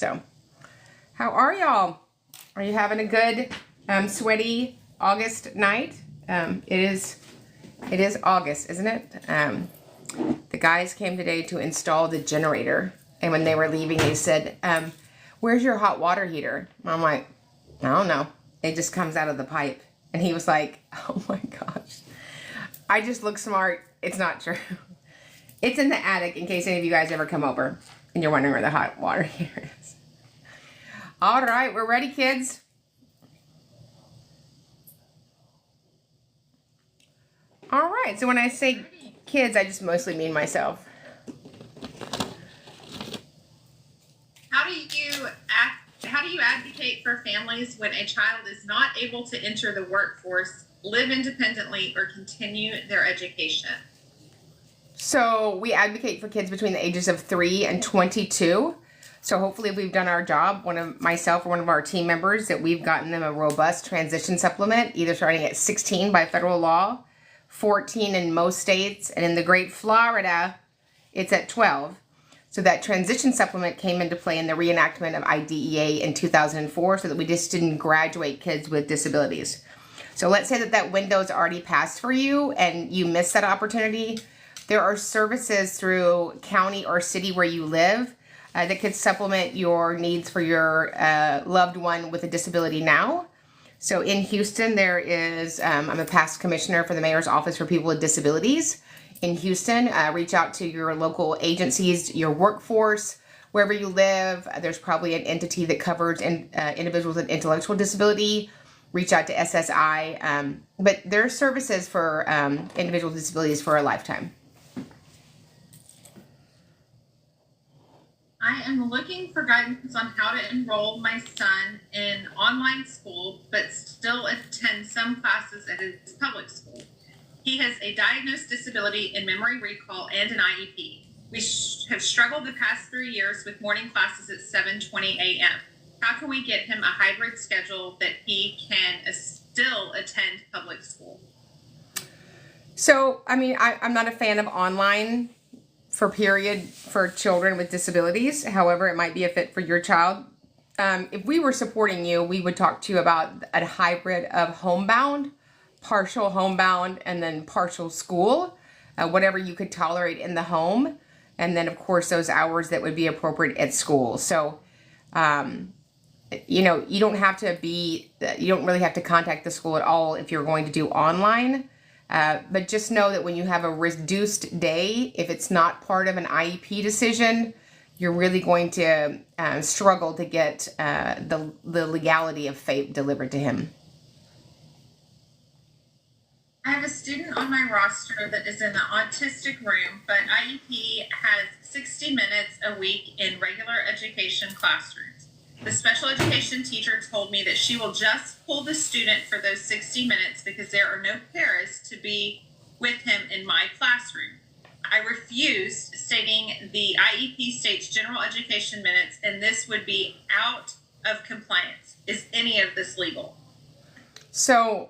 So, how are y'all? Are you having a good, sweaty August night? It is August, isn't it? The guys came today to install the generator, and when they were leaving, they said, "Where's your hot water heater?" I'm like, "I don't know. It just comes out of the pipe." And he was like, "Oh my gosh, I just look smart. It's not true. It's in the attic in case any of you guys ever come over and you're wondering where the hot water heater is." All right, we're ready, kids. All right, so when I say kids, I just mostly mean myself. How do you advocate for families when a child is not able to enter the workforce, live independently, or continue their education? So we advocate for kids between the ages of 3 and 22. So hopefully we've done our job, myself or one of our team members, that we've gotten them a robust transition supplement, either starting at 16 by federal law, 14 in most states, and in the great Florida, it's at 12. So that transition supplement came into play in the reenactment of IDEA in 2004, so that we just didn't graduate kids with disabilities. So let's say that window's already passed for you and you missed that opportunity. There are services through county or city where you live that could supplement your needs for your loved one with a disability now. So in Houston, there is, I'm a past commissioner for the Mayor's Office for People with Disabilities. In Houston, reach out to your local agencies, your workforce, wherever you live. There's probably an entity that covers individuals with intellectual disability. Reach out to SSI. But there are services for individual with disabilities for a lifetime. I am looking for guidance on how to enroll my son in online school, but still attend some classes at his public school. He has a diagnosed disability in memory recall and an IEP. We have struggled the past 3 years with morning classes at 7:20 a.m. How can we get him a hybrid schedule that he can still attend public school? So, I mean, I'm not a fan of online for children with disabilities. However, it might be a fit for your child. If we were supporting you, we would talk to you about a hybrid of homebound, partial homebound, and then partial school, whatever you could tolerate in the home. And then, of course, those hours that would be appropriate at school. So, you know, you don't really have to contact the school at all if you're going to do online. But just know that when you have a reduced day, if it's not part of an IEP decision, you're really going to struggle to get the legality of FAPE delivered to him. I have a student on my roster that is in the autistic room, but IEP has 60 minutes a week in regular education classrooms. The special education teacher told me that she will just pull the student for those 60 minutes because there are no paras to be with him in my classroom. I refused, stating the IEP states general education minutes, and this would be out of compliance. Is any of this legal? So,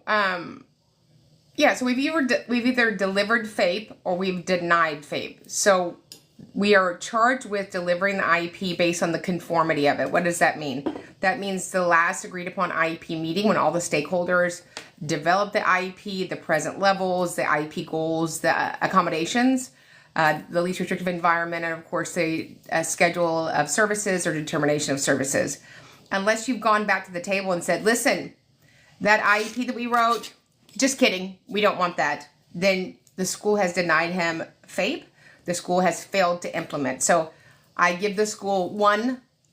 yeah, so we've either delivered FAPE or we've denied FAPE. So we are charged with delivering the IEP based on the conformity of it. What does that mean? That means the last agreed upon IEP meeting when all the stakeholders develop the IEP, the present levels, the IEP goals, the accommodations, the least restrictive environment, and of course the schedule of services or determination of services. Unless you've gone back to the table and said, listen, that IEP that we wrote, just kidding, we don't want that, then the school has denied him FAPE. The school has failed to implement. So I give the school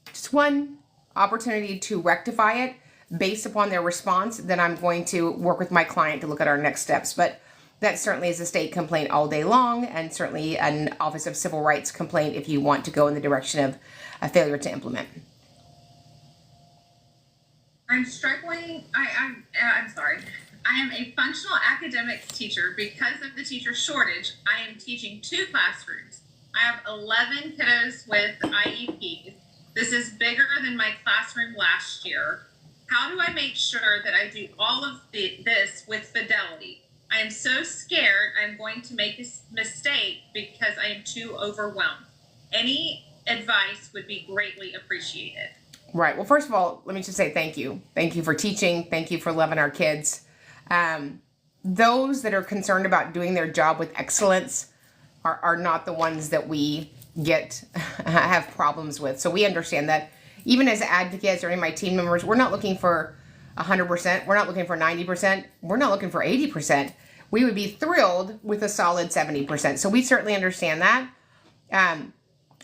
just one opportunity to rectify it. Based upon their response, then I'm going to work with my client to look at our next steps. But that certainly is a state complaint all day long, and certainly an Office of Civil Rights complaint if you want to go in the direction of a failure to implement. I'm struggling. I'm sorry. I am a functional academics teacher. Because of the teacher shortage, I am teaching 2 classrooms. I have 11 kiddos with IEPs. This is bigger than my classroom last year. How do I make sure that I do all of this with fidelity? I am so scared I'm going to make a mistake because I am too overwhelmed. Any advice would be greatly appreciated. Right. Well, first of all, let me just say thank you. Thank you for teaching. Thank you for loving our kids. Those that are concerned about doing their job with excellence are not the ones that we have problems with. So we understand that. Even as advocates or any of my team members, we're not looking for 100%. We're not looking for 90%. We're not looking for 80%. We would be thrilled with a solid 70%. So we certainly understand that.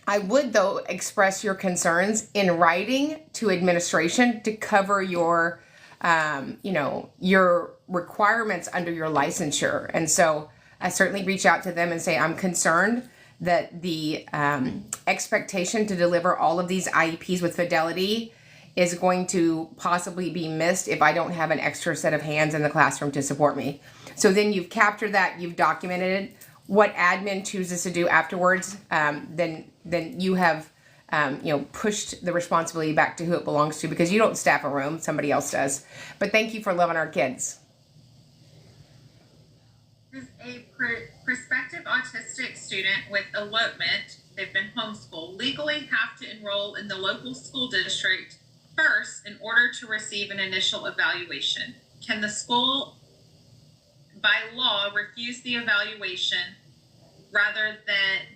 I would, though, express your concerns in writing to administration to cover your, your requirements under your licensure. And so I certainly reach out to them and say, I'm concerned that the expectation to deliver all of these IEPs with fidelity is going to possibly be missed if I don't have an extra set of hands in the classroom to support me. So then you've captured that, you've documented it. What admin chooses to do afterwards, then you have pushed the responsibility back to who it belongs to, because you don't staff a room, somebody else does. But thank you for loving our kids. Does a prospective autistic student with elopement, they've been homeschooled, legally have to enroll in the local school district first in order to receive an initial evaluation? Can the school, by law, refuse the evaluation rather than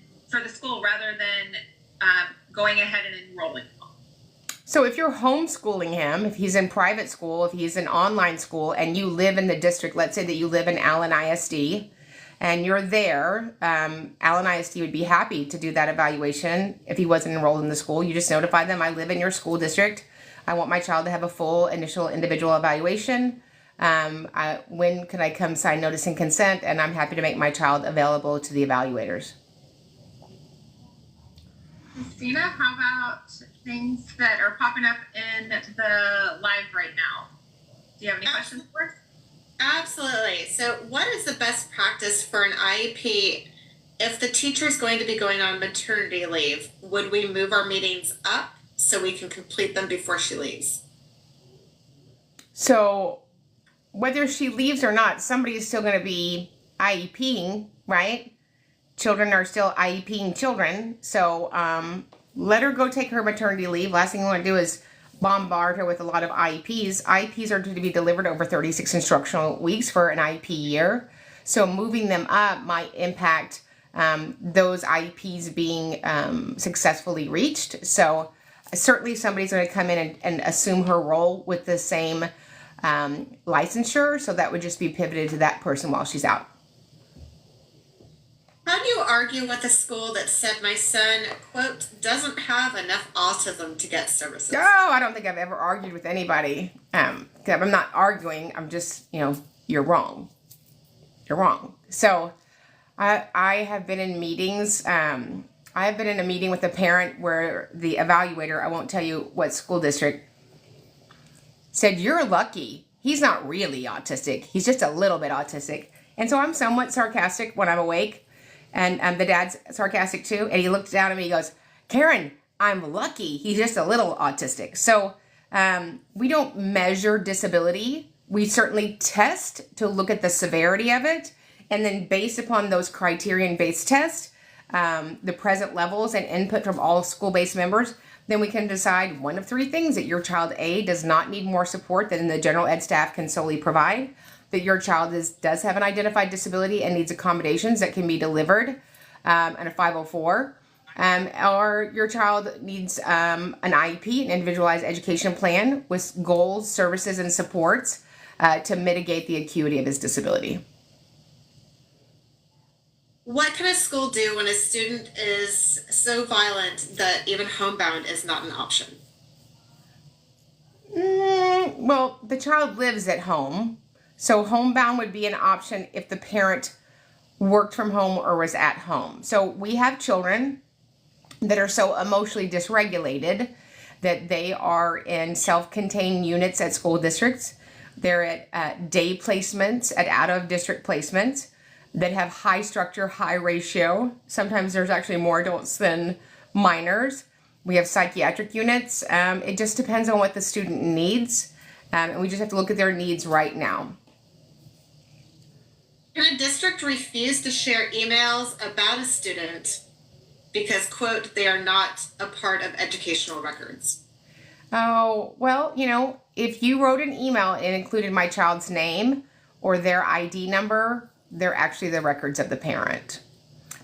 going ahead and enrolling them? So if you're homeschooling him, if he's in private school, if he's in online school, and you live in the district, let's say that you live in Allen ISD, and you're there, Allen ISD would be happy to do that evaluation if he wasn't enrolled in the school. You just notify them, I live in your school district. I want my child to have a full initial individual evaluation. When can I come sign notice and consent? And I'm happy to make my child available to the evaluators. Christina, how about things that are popping up in the live right now? Do you have any questions for us? Absolutely. So what is the best practice for an IEP if the teacher is going to be going on maternity leave? Would we move our meetings up so we can complete them before she leaves? So whether she leaves or not, somebody is still going to be IEPing, right? Children are still IEPing children. So let her go take her maternity leave. Last thing we want to do is bombard her with a lot of IEPs. IEPs are to be delivered over 36 instructional weeks for an IEP year. So moving them up might impact those IEPs being successfully reached. So certainly somebody's going to come in and assume her role with the same licensure. So that would just be pivoted to that person while she's out. How do you argue with a school that said my son, quote, doesn't have enough autism to get services? Oh, I don't think I've ever argued with anybody. I'm not arguing. I'm just, you're wrong. You're wrong. So I have been in meetings. I have been in a meeting with a parent where the evaluator, I won't tell you what school district, said, you're lucky. He's not really autistic. He's just a little bit autistic. And so I'm somewhat sarcastic when I'm awake. And the dad's sarcastic too. And he looked down at me, he goes, Karen, I'm lucky. He's just a little autistic. So we don't measure disability. We certainly test to look at the severity of it. And then based upon those criterion-based tests, the present levels and input from all school-based members, then we can decide one of three things: that your child A does not need more support than the general ed staff can solely provide, that your child does have an identified disability and needs accommodations that can be delivered in a 504, or your child needs an IEP, an individualized education plan with goals, services, and supports to mitigate the acuity of his disability. What can a school do when a student is so violent that even homebound is not an option? Well, the child lives at home. So homebound would be an option if the parent worked from home or was at home. So we have children that are so emotionally dysregulated that they are in self-contained units at school districts. They're at day placements, at out-of-district placements that have high structure, high ratio. Sometimes there's actually more adults than minors. We have psychiatric units. It just depends on what the student needs. And we just have to look at their needs right now. Can a district refuse to share emails about a student because, quote, they are not a part of educational records. Oh, well, if you wrote an email and included my child's name or their ID number, they're actually the records of the parent.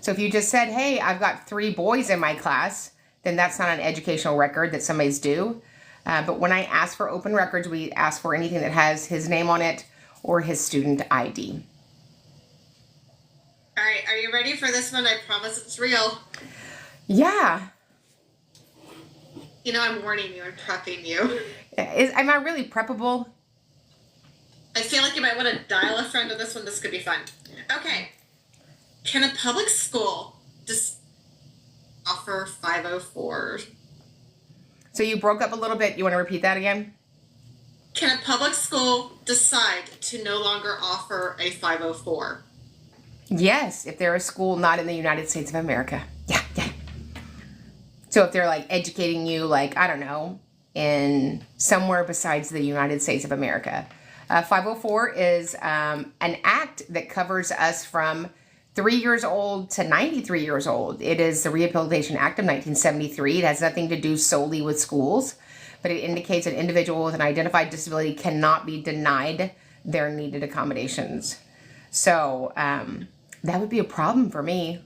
So if you just said, hey, I've got 3 boys in my class, then that's not an educational record that somebody's due. But when I ask for open records, we ask for anything that has his name on it or his student ID. All right, are you ready for this one? I promise it's real. Yeah. I'm warning you and prepping you. Am I really preppable? I feel like you might want to dial a friend on this one. This could be fun. Okay. Can a public school just offer 504? So you broke up a little bit. You want to repeat that again? Can a public school decide to no longer offer a 504? Yes, if they're a school not in the United States of America. Yeah. So if they're like educating you, like, I don't know, in somewhere besides the United States of America. 504 is an act that covers us from 3 years old to 93 years old. It is the Rehabilitation Act of 1973. It has nothing to do solely with schools, but it indicates an individual with an identified disability cannot be denied their needed accommodations. So that would be a problem for me.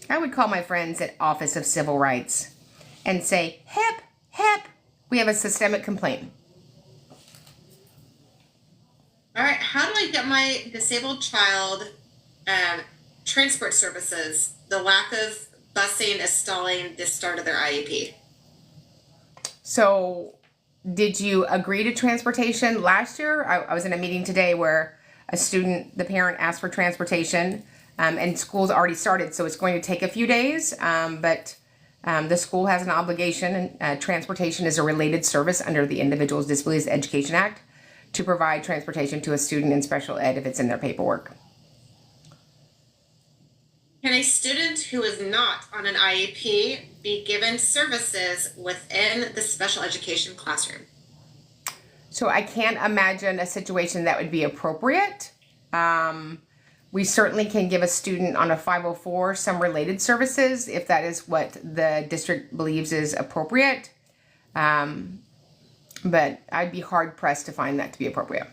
I would call my friends at Office of Civil Rights and say, hip, we have a systemic complaint. All right, how do I get my disabled child transport services? The lack of busing is stalling the start of their IEP. So did you agree to transportation last year? I was in a meeting today where the parent asked for transportation, and school's already started, so it's going to take a few days, but the school has an obligation, and transportation is a related service under the Individuals with Disabilities Education Act to provide transportation to a student in special ed if it's in their paperwork. Can a student who is not on an IEP be given services within the special education classroom? So I can't imagine a situation that would be appropriate. We certainly can give a student on a 504 some related services if that is what the district believes is appropriate. But I'd be hard pressed to find that to be appropriate.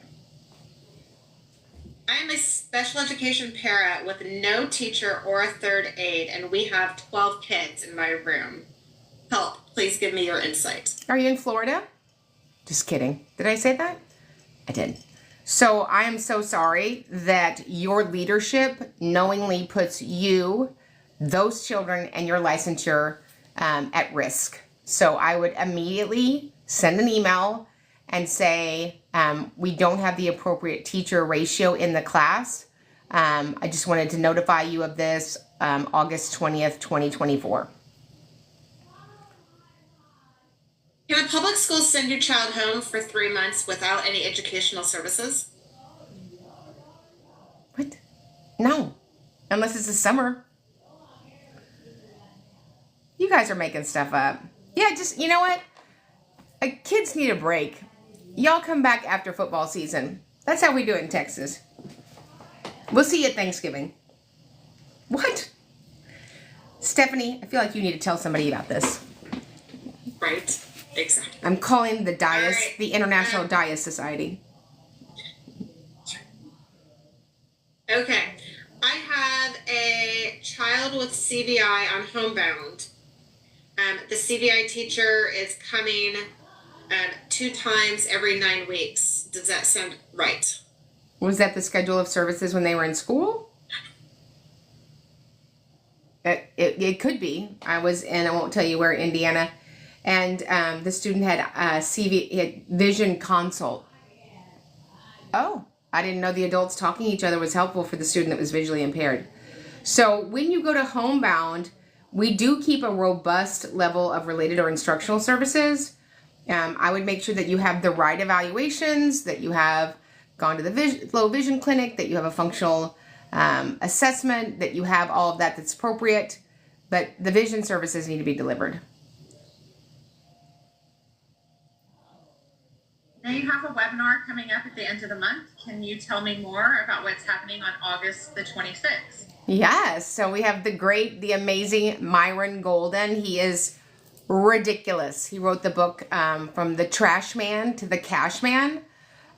I am a special education para with no teacher or a third aide, and we have 12 kids in my room. Help, please give me your insight. Are you in Florida? Just kidding. Did I say that? I did. So I am so sorry that your leadership knowingly puts you, those children, and your licensure at risk. So I would immediately send an email and say, we don't have the appropriate teacher ratio in the class. I just wanted to notify you of this August 20th, 2024. Can a public school send your child home for 3 months without any educational services? What? No. Unless it's the summer. You guys are making stuff up. Yeah, just, you know what? Kids need a break. Y'all come back after football season. That's how we do it in Texas. We'll see you at Thanksgiving. What? Stephanie, I feel like you need to tell somebody about this. Right. Exactly. I'm calling the DIAS, Right. the International DIAS Society. Okay. I have a child with CVI on homebound. The CVI teacher is coming 2 times every 9 weeks. Does that sound right? Was that the schedule of services when they were in school? It could be. I was in, I won't tell you where, Indiana, and the student had had vision consult. Oh, I didn't know the adults talking to each other was helpful for the student that was visually impaired. So when you go to homebound, we do keep a robust level of related or instructional services. I would make sure that you have the right evaluations, that you have gone to the low vision clinic, that you have a functional assessment, that you have all of that that's appropriate, but the vision services need to be delivered. Now you have a webinar coming up at the end of the month. Can you tell me more about what's happening on August the 26th? Yes. So we have the amazing Myron Golden. He is ridiculous. He wrote the book From the Trash Man to the Cash Man.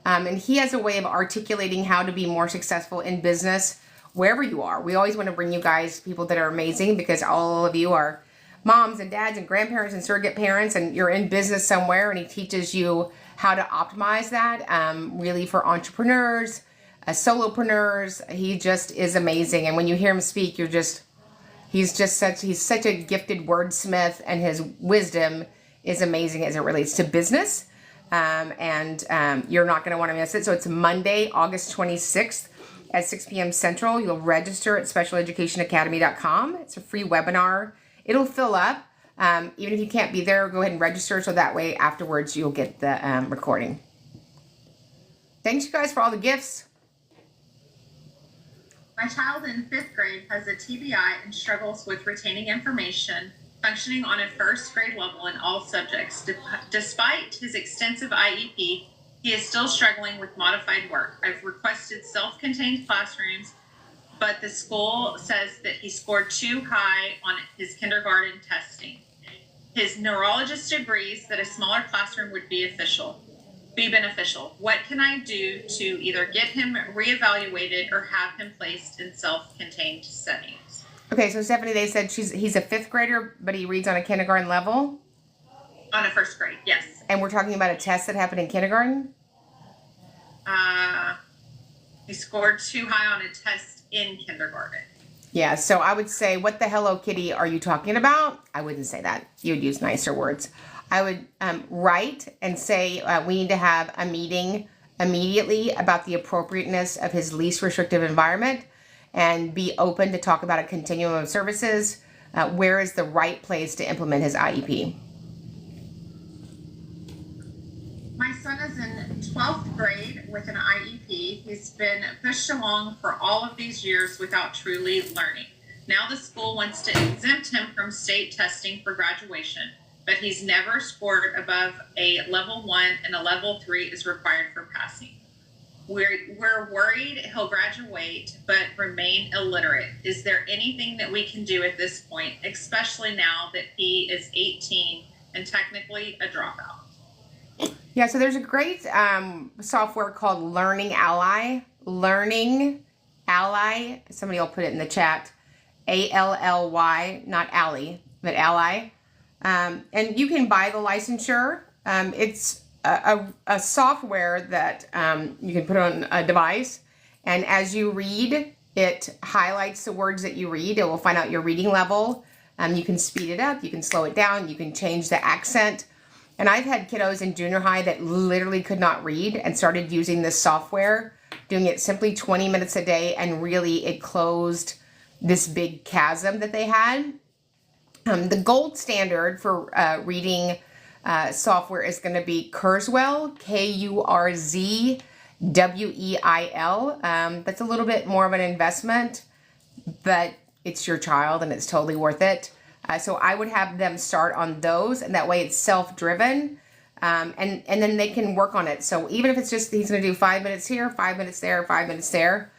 And he has a way of articulating how to be more successful in business wherever you are. We always want to bring you guys people that are amazing because all of you are moms and dads and grandparents and surrogate parents, and you're in business somewhere, and he teaches you how to optimize that really for entrepreneurs, solopreneurs. He just is amazing. And when you hear him speak, he's such a gifted wordsmith, and his wisdom is amazing as it relates to business. You're not going to want to miss it. So it's Monday, August 26th at 6 p.m. Central. You'll register at specialeducationacademy.com. It's a free webinar. It'll fill up. Even if you can't be there, go ahead and register so that way afterwards you'll get the recording. Thanks, you guys, for all the gifts. My child in 5th grade has a TBI and struggles with retaining information, functioning on a first grade level in all subjects. Despite his extensive IEP, he is still struggling with modified work. I've requested self-contained classrooms, but the school says that he scored too high on his kindergarten testing. His neurologist agrees that a smaller classroom would be beneficial. What can I do to either get him reevaluated or have him placed in self-contained settings? Okay, so Stephanie, they said he's a 5th grader, but he reads on a kindergarten level? On a 1st grade, yes. And we're talking about a test that happened in kindergarten? He scored too high on a test in kindergarten. Yeah, so I would say, what the Hello Kitty are you talking about? I wouldn't say that. You would use nicer words. I would write and say we need to have a meeting immediately about the appropriateness of his least restrictive environment and be open to talk about a continuum of services. Where is the right place to implement his IEP? My son is in 12th grade with an IEP. He's been pushed along for all of these years without truly learning. Now the school wants to exempt him from state testing for graduation, but he's never scored above a level 1 and a level 3 is required for passing. We're worried he'll graduate but remain illiterate. Is there anything that we can do at this point, especially now that he is 18 and technically a dropout? Yeah, so there's a great software called Learning Ally. Learning Ally. Somebody will put it in the chat. ALLY, not Ally, but Ally. And you can buy the licensure. It's a software that you can put on a device. And as you read, it highlights the words that you read. It will find out your reading level. You can speed it up. You can slow it down. You can change the accent. And I've had kiddos in junior high that literally could not read and started using this software, doing it simply 20 minutes a day, and really it closed this big chasm that they had. The gold standard for reading software is going to be Kurzweil, Kurzweil. That's a little bit more of an investment, but it's your child and it's totally worth it. So I would have them start on those, and that way it's self-driven, and then they can work on it. So even if it's just he's going to do 5 minutes here, 5 minutes there, 5 minutes there,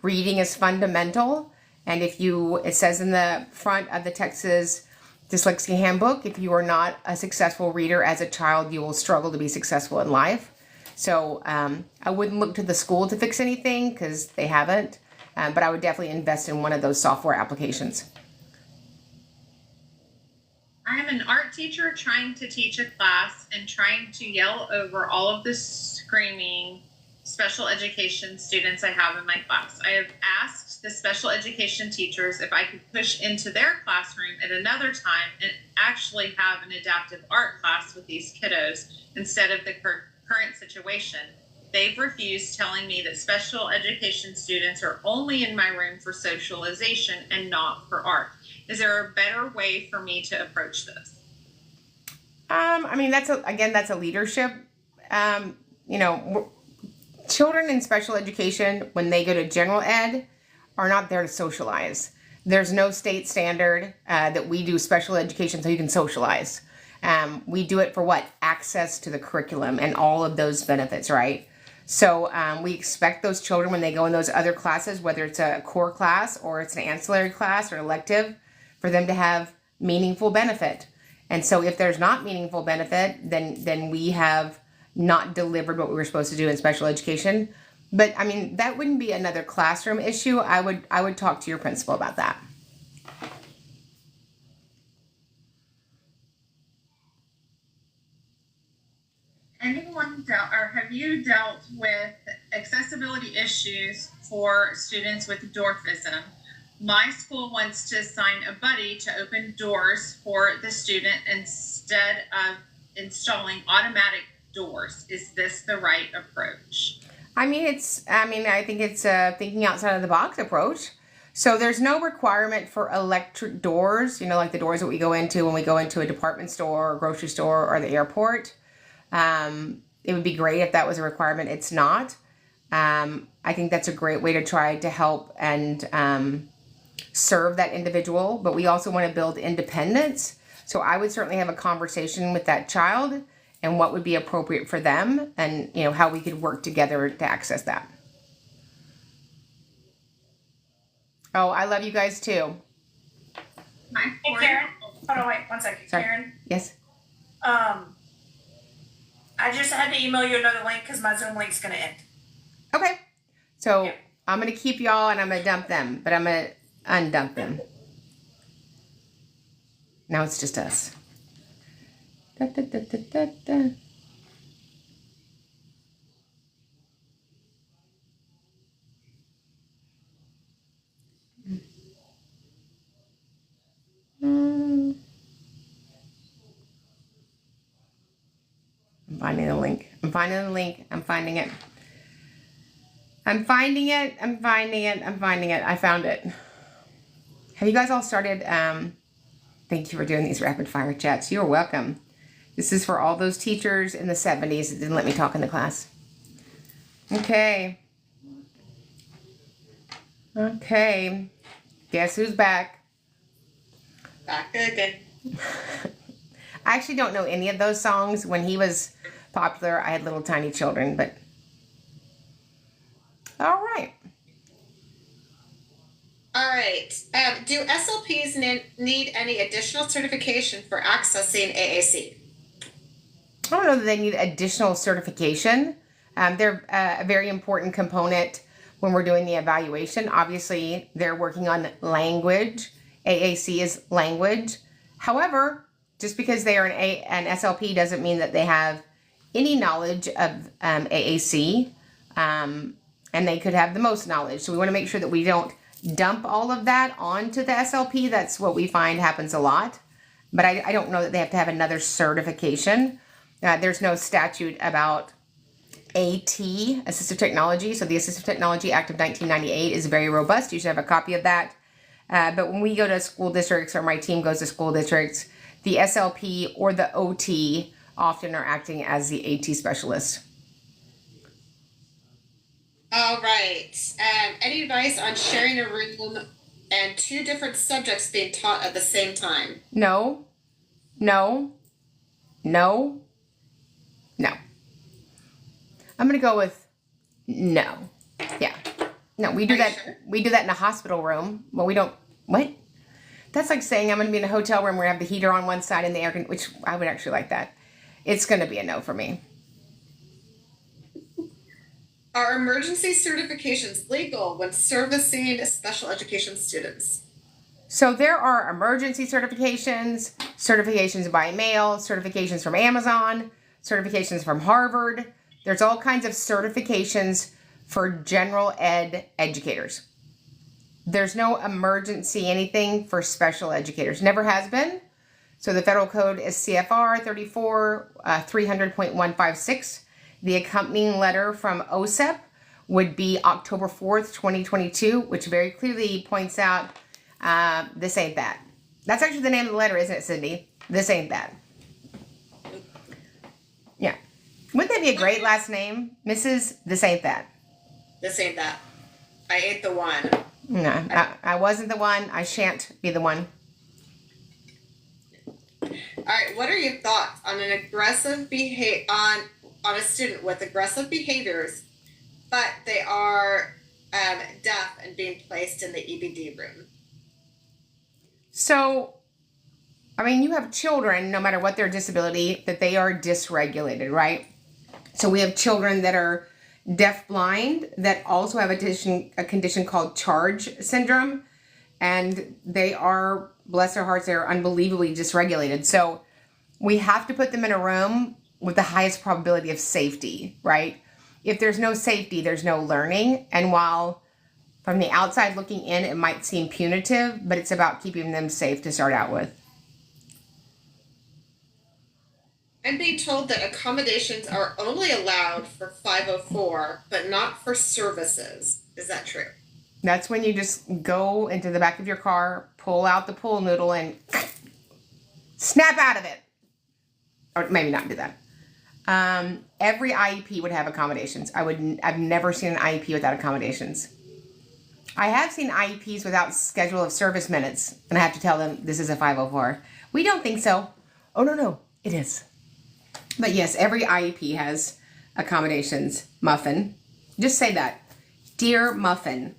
reading is fundamental. And it says in the front of the Texas Dyslexia Handbook, if you are not a successful reader as a child, you will struggle to be successful in life. So I wouldn't look to the school to fix anything because they haven't, but I would definitely invest in one of those software applications. I am an art teacher trying to teach a class and trying to yell over all of the screaming special education students I have in my class. I have asked the special education teachers if I could push into their classroom at another time and actually have an adaptive art class with these kiddos instead of the current situation. They've refused, telling me that special education students are only in my room for socialization and not for art. Is there a better way for me to approach this? I mean, that's a leadership. Children in special education, when they go to general ed, are not there to socialize. There's no state standard that we do special education so you can socialize. We do it for what? Access to the curriculum and all of those benefits, right? So we expect those children when they go in those other classes, whether it's a core class or it's an ancillary class or elective, for them to have meaningful benefit. And so if there's not meaningful benefit, then we have not delivered what we were supposed to do in special education. But I mean, that wouldn't be another classroom issue. I would talk to your principal about that. Have you dealt with accessibility issues for students with dwarfism? My school wants to assign a buddy to open doors for the student instead of installing automatic doors. Is this the right approach? I think it's a thinking outside of the box approach. So there's no requirement for electric doors, like the doors that we go into when we go into a department store or grocery store or the airport. It would be great if that was a requirement. It's not. I think that's a great way to try to help and serve that individual, but we also want to build independence. So I would certainly have a conversation with that child and what would be appropriate for them and, how we could work together to access that. Oh, I love you guys too. Hey, Karen. Hold on, wait 1 second. Sorry. Karen, Yes. I just had to email you another link because my Zoom link's going to end. Okay. So Yeah. I'm going to keep y'all and I'm going to dump them, but I'm going to undump them. Now it's just us. Da, da, da, da, da, da. I'm finding the link. I'm finding the link. I'm finding it. I'm finding it. I'm finding it. I'm finding it. I found it. Have you guys all started? Thank you for doing these rapid fire chats. You're welcome. This is for all those teachers in the 70s that didn't let me talk in the class. Okay. Okay. Guess who's back? Back again. I actually don't know any of those songs. When he was popular, I had little tiny children, but all right. All right. Do SLPs need any additional certification for accessing AAC? I don't know that they need additional certification. They're a very important component when we're doing the evaluation. Obviously, they're working on language. AAC is language. However, just because they are an SLP doesn't mean that they have any knowledge of AAC, and they could have the most knowledge. So we want to make sure that we don't dump all of that onto the SLP. That's what we find happens a lot. But I don't know that they have to have another certification. There's no statute about AT, Assistive Technology. So the Assistive Technology Act of 1998 is very robust. You should have a copy of that. But when we go to school districts, or my team goes to school districts, the SLP or the OT often are acting as the AT specialist. All right. Any advice on sharing a room and two different subjects being taught at the same time? No. I'm going to go with no. Yeah. No, we do Are you that. sure? We do that in a hospital room. Well, we don't. What? That's like saying I'm going to be in a hotel room where I have the heater on one side and the air conditioner, which I would actually like that. It's going to be a no for me. Are emergency certifications legal when servicing special education students? So there are emergency certifications, certifications by mail, certifications from Amazon, certifications from Harvard. There's all kinds of certifications for general ed educators. There's no emergency anything for special educators. Never has been. So the federal code is CFR 300.156. The accompanying letter from OSEP would be October 4th, 2022, which very clearly points out this ain't that. That's actually the name of the letter, isn't it, Cindy? This ain't that. Yeah. Wouldn't that be a great last name? Mrs. This ain't that. This ain't that. I ain't the one. No, I wasn't the one. I shan't be the one. All right. What are your thoughts on an aggressive on a student with aggressive behaviors but they are deaf and being placed in the EBD room. So, I mean, you have children, no matter what their disability, that they are dysregulated, right? So we have children that are deaf-blind that also have a condition called charge syndrome, and they are, bless their hearts, they're unbelievably dysregulated. So we have to put them in a room with the highest probability of safety, right? If there's no safety, there's no learning. And while from the outside looking in, it might seem punitive, but it's about keeping them safe to start out with. I'm being told that accommodations are only allowed for 504, but not for services. Is that true? That's when you just go into the back of your car, pull out the pool noodle, and snap out of it. Or maybe not do that. Every IEP would have accommodations. I've never seen an IEP without accommodations. I have seen IEPs without schedule of service minutes, and I have to tell them this is a 504. We don't think so. Oh, no, it is. But yes, every IEP has accommodations. Muffin, just say that. Dear Muffin,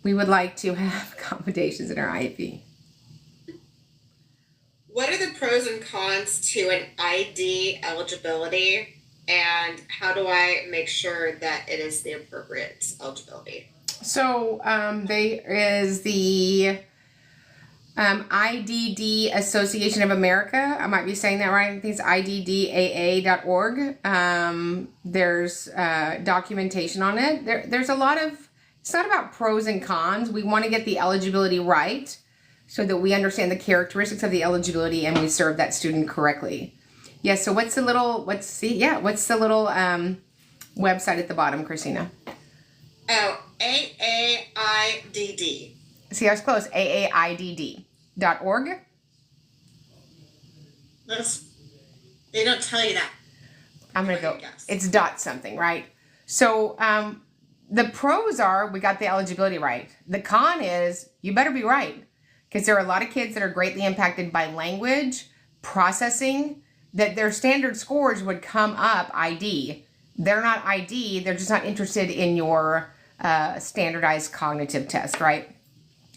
we would like to have accommodations in our IEP. What are the pros and cons to an ID eligibility, and how do I make sure that it is the appropriate eligibility? So there is the IDD Association of America. I might be saying that right. I think it's IDDAA.org. There's documentation on it. There's a lot of, it's not about pros and cons. We want to get the eligibility right so that we understand the characteristics of the eligibility and we serve that student correctly. Yes, so what's the little website at the bottom, Christina? Oh, AAIDD. See, I was close. AAIDD.org. They don't tell you that. I'm going to go. It's dot something, right? So the pros are we got the eligibility right. The con is you better be right, because there are a lot of kids that are greatly impacted by language, processing, that their standard scores would come up ID. They're not ID. They're just not interested in your standardized cognitive test, right?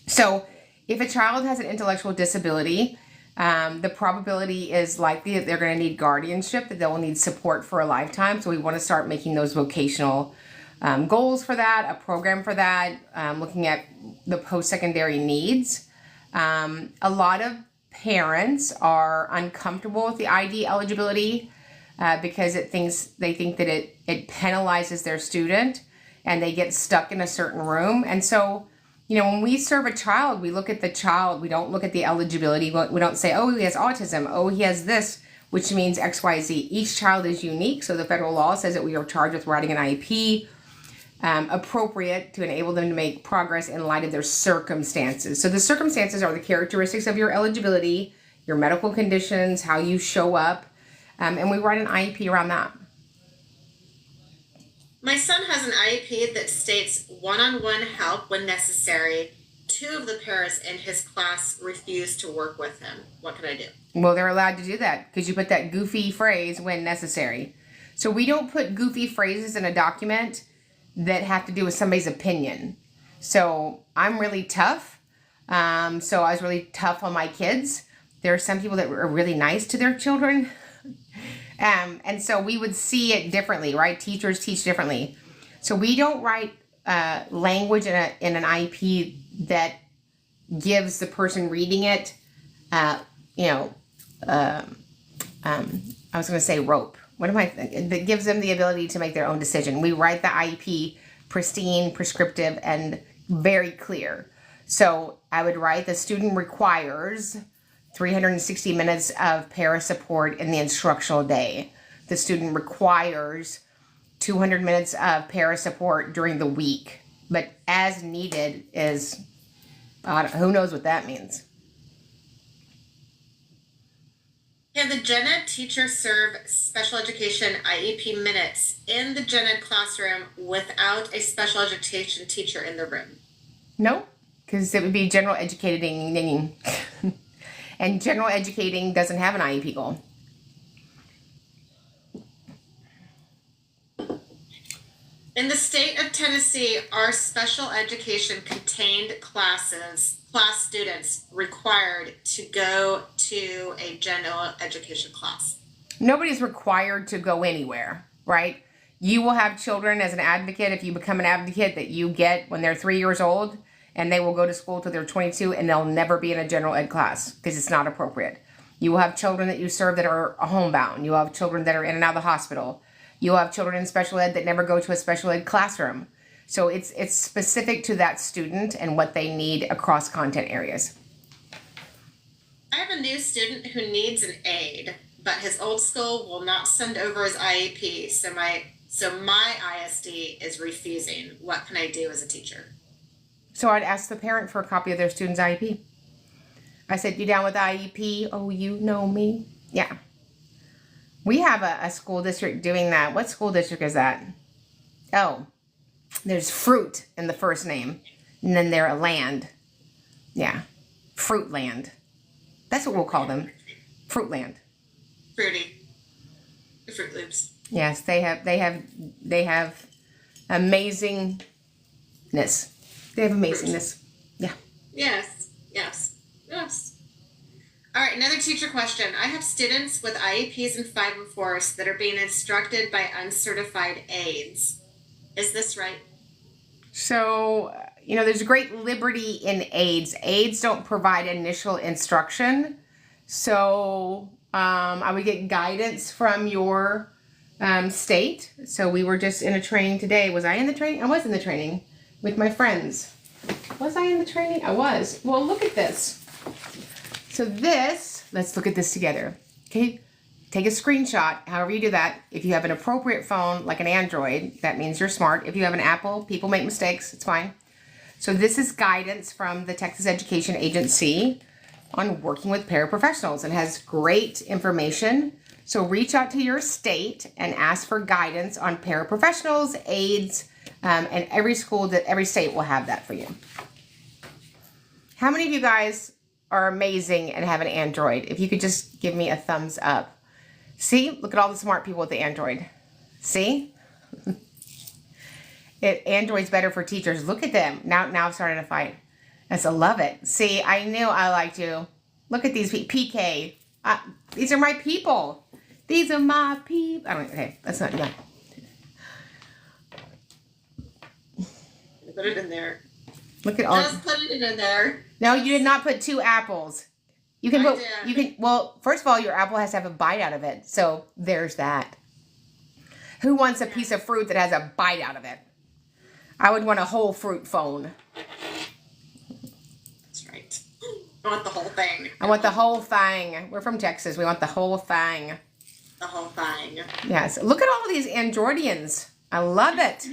So if a child has an intellectual disability, the probability is likely that they're going to need guardianship, that they will need support for a lifetime. So we want to start making those vocational goals for that, a program for that, looking at the post-secondary needs. A lot of parents are uncomfortable with the ID eligibility because they think that it penalizes their student and they get stuck in a certain room. And so, you know, when we serve a child, we look at the child. We don't look at the eligibility. We don't say, oh, he has autism. Oh, he has this, which means X, Y, Z. Each child is unique. So the federal law says that we are charged with writing an IEP appropriate to enable them to make progress in light of their circumstances. So the circumstances are the characteristics of your eligibility, your medical conditions, how you show up, and we write an IEP around that. My son has an IEP that states one-on-one help when necessary. 2 of the parents in his class refuse to work with him. What can I do? Well, they're allowed to do that because you put that goofy phrase when necessary. So we don't put goofy phrases in a document that have to do with somebody's opinion. So I'm really tough. So I was really tough on my kids. There are some people that were really nice to their children. And so we would see it differently, right? Teachers teach differently. So we don't write language in an IEP that gives the person reading it, I was going to say rope. What am I thinking? That gives them the ability to make their own decision. We write the IEP pristine, prescriptive, and very clear. So I would write the student requires 360 minutes of para support in the instructional day. The student requires 200 minutes of para support during the week. But as needed is, who knows what that means. Can the gen ed teacher serve special education IEP minutes in the gen ed classroom without a special education teacher in the room? No, because it would be general educating. And general educating doesn't have an IEP goal. In the state of Tennessee, are special education contained class students required to go to a general education class? Nobody's required to go anywhere, right? You will have children as an advocate, if you become an advocate, that you get when they're 3 years old, and they will go to school till they're 22, and they'll never be in a general ed class because it's not appropriate. You will have children that you serve that are homebound. You will have children that are in and out of the hospital. You'll have children in special ed that never go to a special ed classroom. So it's specific to that student and what they need across content areas. I have a new student who needs an aid, but his old school will not send over his IEP, so my ISD is refusing. What can I do as a teacher? So I'd ask the parent for a copy of their student's IEP. I said, you down with IEP? Oh, you know me. Yeah. We have a school district doing that. What school district is that? Oh, there's fruit in the first name. And then they're a land. Yeah. Fruit land. That's what we'll call them. Fruit land. Fruity. The Fruit Loops. Yes, they have amazingness. They have amazingness. Yeah. Yes. All right, another teacher question. I have students with IEPs and 5 and 4s that are being instructed by uncertified aides. Is this right? So, there's great liberty in aides. Aides don't provide initial instruction. So, I would get guidance from your state. So we were just in a training today. Was I in the training? I was in the training with my friends. Was I in the training? I was. Well, look at this. So let's look at this together. Okay, take a screenshot, however you do that. If you have an appropriate phone, like an Android, that means you're smart. If you have an Apple, people make mistakes, it's fine. So this is guidance from the Texas Education Agency on working with paraprofessionals. It has great information. So reach out to your state and ask for guidance on paraprofessionals, aides, and every state will have that for you. How many of you guys are amazing and have an Android? If you could just give me a thumbs up. See, look at all the smart people with the Android. See? Android's better for teachers. Look at them. Now I'm starting to fight. I love it. See, I knew I liked you. Look at these PK. These are my people. These are my people. Okay, that's not enough. Put it in there. Look at all. Just put it in there. No, you did not put 2 apples. Well, first of all, your apple has to have a bite out of it. So there's that. Who wants a piece of fruit that has a bite out of it? I would want a whole fruit phone. That's right. I want the whole thing. I want the whole thing. We're from Texas. We want the whole thing. The whole thing. Yes. Look at all these Androidians. I love it.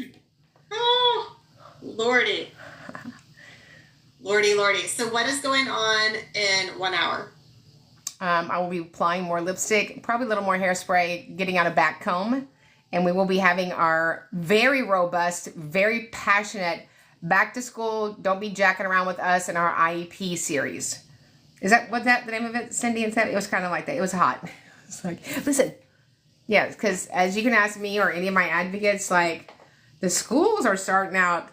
Oh, Lordy. Lordy. So what is going on in 1 hour? I will be applying more lipstick, probably a little more hairspray, getting out a back comb. And we will be having our very robust, very passionate back to school, don't be jacking around with us in our IEP series. Is that the name of it, Cindy? And it was kind of like that. It was hot. It's like, listen. Yeah, because as you can ask me or any of my advocates, like the schools are starting out,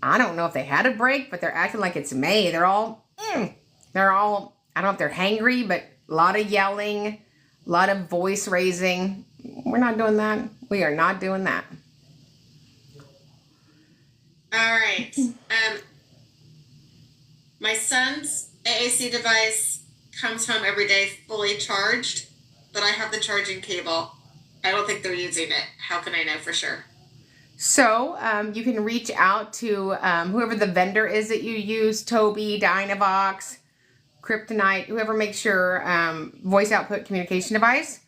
I don't know if they had a break, but they're acting like it's May. They're all, I don't know if they're hangry, but a lot of yelling, a lot of voice raising. We're not doing that. We are not doing that. All right. My son's AAC device comes home every day fully charged, but I have the charging cable. I don't think they're using it. How can I know for sure? So you can reach out to whoever the vendor is that you use, Toby, Dynavox, Kryptonite, whoever makes your voice output communication device.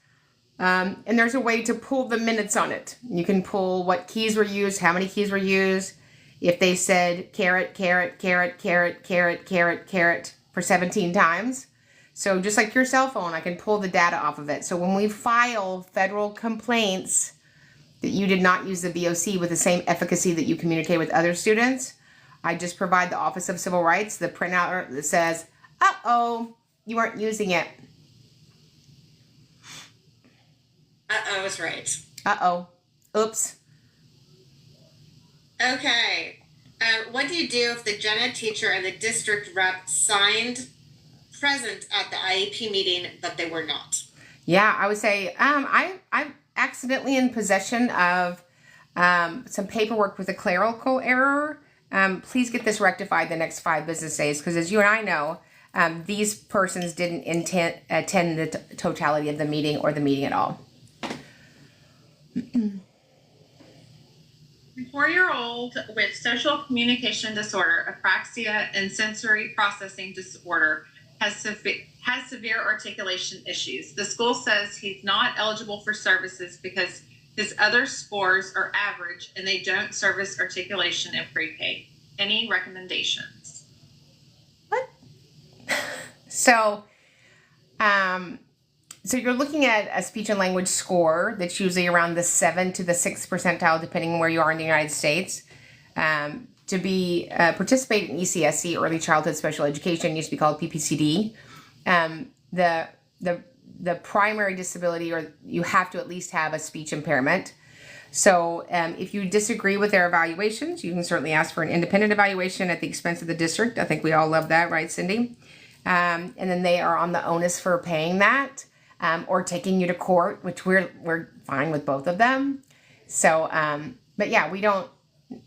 And there's a way to pull the minutes on it. You can pull what keys were used, how many keys were used, if they said caret, caret, caret, caret, caret, caret, caret for 17 times. So just like your cell phone, I can pull the data off of it. So when we file federal complaints that you did not use the VOC with the same efficacy that you communicate with other students, I just provide the Office of Civil Rights the printout that says, uh-oh, you weren't using it. Uh-oh is right. Uh-oh. Oops. Okay. What do you do if the gen ed teacher and the district rep signed present at the IEP meeting, but they were not? Yeah, I would say I'm accidentally in possession of some paperwork with a clerical error. Please get this rectified the next 5 business days, because as you and I know, these persons didn't attend the totality of the meeting or the meeting at all. A 4-year-old with social communication disorder, apraxia, and sensory processing disorder has severe articulation issues. The school says he's not eligible for services because his other scores are average and they don't service articulation in pre-K. Any recommendations? What? So you're looking at a speech and language score that's usually around the 7th to the 6th percentile, depending on where you are in the United States. To be participate in ECSC, Early Childhood Special Education, used to be called PPCD. The primary disability, or you have to at least have a speech impairment. So if you disagree with their evaluations, you can certainly ask for an independent evaluation at the expense of the district. I think we all love that, right, Cindy? And then they are on the onus for paying that, or taking you to court, which we're fine with both of them. So, but yeah, we don't,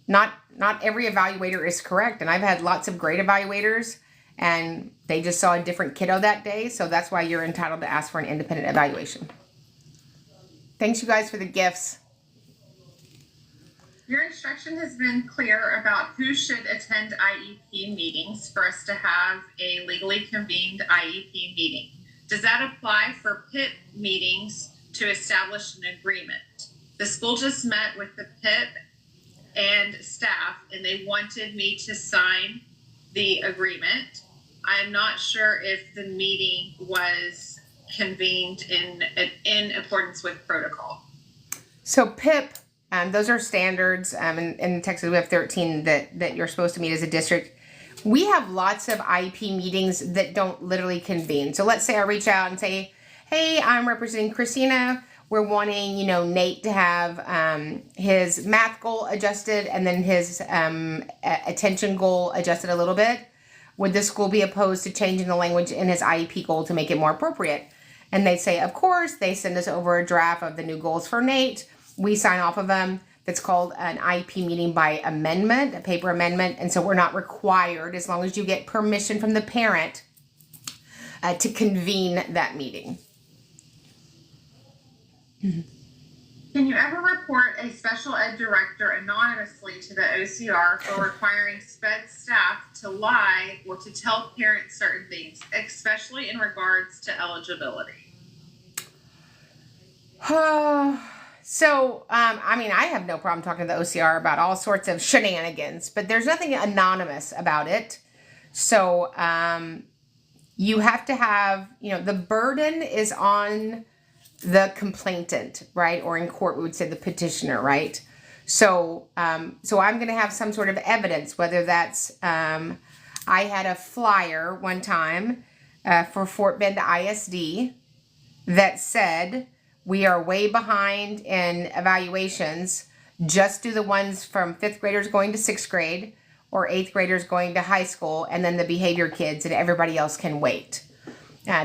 not every evaluator is correct. And I've had lots of great evaluators, and they just saw a different kiddo that day. So that's why you're entitled to ask for an independent evaluation. Thanks, you guys, for the gifts. Your instruction has been clear about who should attend IEP meetings for us to have a legally convened IEP meeting. Does that apply for PIP meetings to establish an agreement? The school just met with the PIP and staff, and they wanted me to sign the agreement. I'm not sure if the meeting was convened in accordance with protocol. So PIP, those are standards. In Texas, we have 13 that you're supposed to meet as a district. We have lots of IEP meetings that don't literally convene. So let's say I reach out and say, hey, I'm representing Christina. We're wanting, Nate to have his math goal adjusted and then his attention goal adjusted a little bit. Would the school be opposed to changing the language in his IEP goal to make it more appropriate? And they say, of course. They send us over a draft of the new goals for Nate. We sign off of them. That's called an IEP meeting by amendment, a paper amendment. And so we're not required, as long as you get permission from the parent, to convene that meeting. Can you ever report a special ed director anonymously to the OCR for requiring SPED staff to lie or to tell parents certain things, especially in regards to eligibility? So, I have no problem talking to the OCR about all sorts of shenanigans, but there's nothing anonymous about it. So, you have to have, the burden is on the complainant, right? Or in court, we would say the petitioner, right? So I'm going to have some sort of evidence, whether that's, I had a flyer one time for Fort Bend ISD that said, we are way behind in evaluations. Just do the ones from 5th graders going to 6th grade or 8th graders going to high school, and then the behavior kids, and everybody else can wait.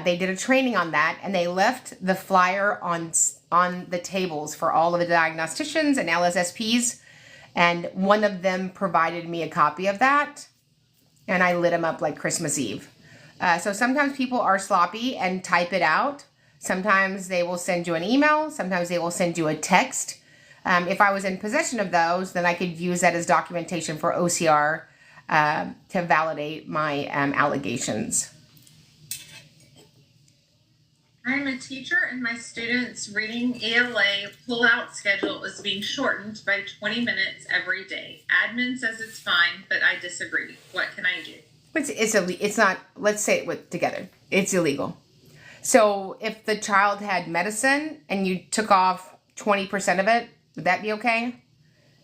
They did a training on that, and they left the flyer on the tables for all of the diagnosticians and LSSPs, and one of them provided me a copy of that, and I lit them up like Christmas Eve. So sometimes people are sloppy and type it out. Sometimes they will send you an email. Sometimes they will send you a text. If I was in possession of those, then I could use that as documentation for OCR to validate my allegations. I'm a teacher, and my students' reading ELA pull-out schedule is being shortened by 20 minutes every day. Admin says it's fine, but I disagree. What can I do? It's not, let's say it together. It's illegal. So if the child had medicine and you took off 20% of it, would that be okay?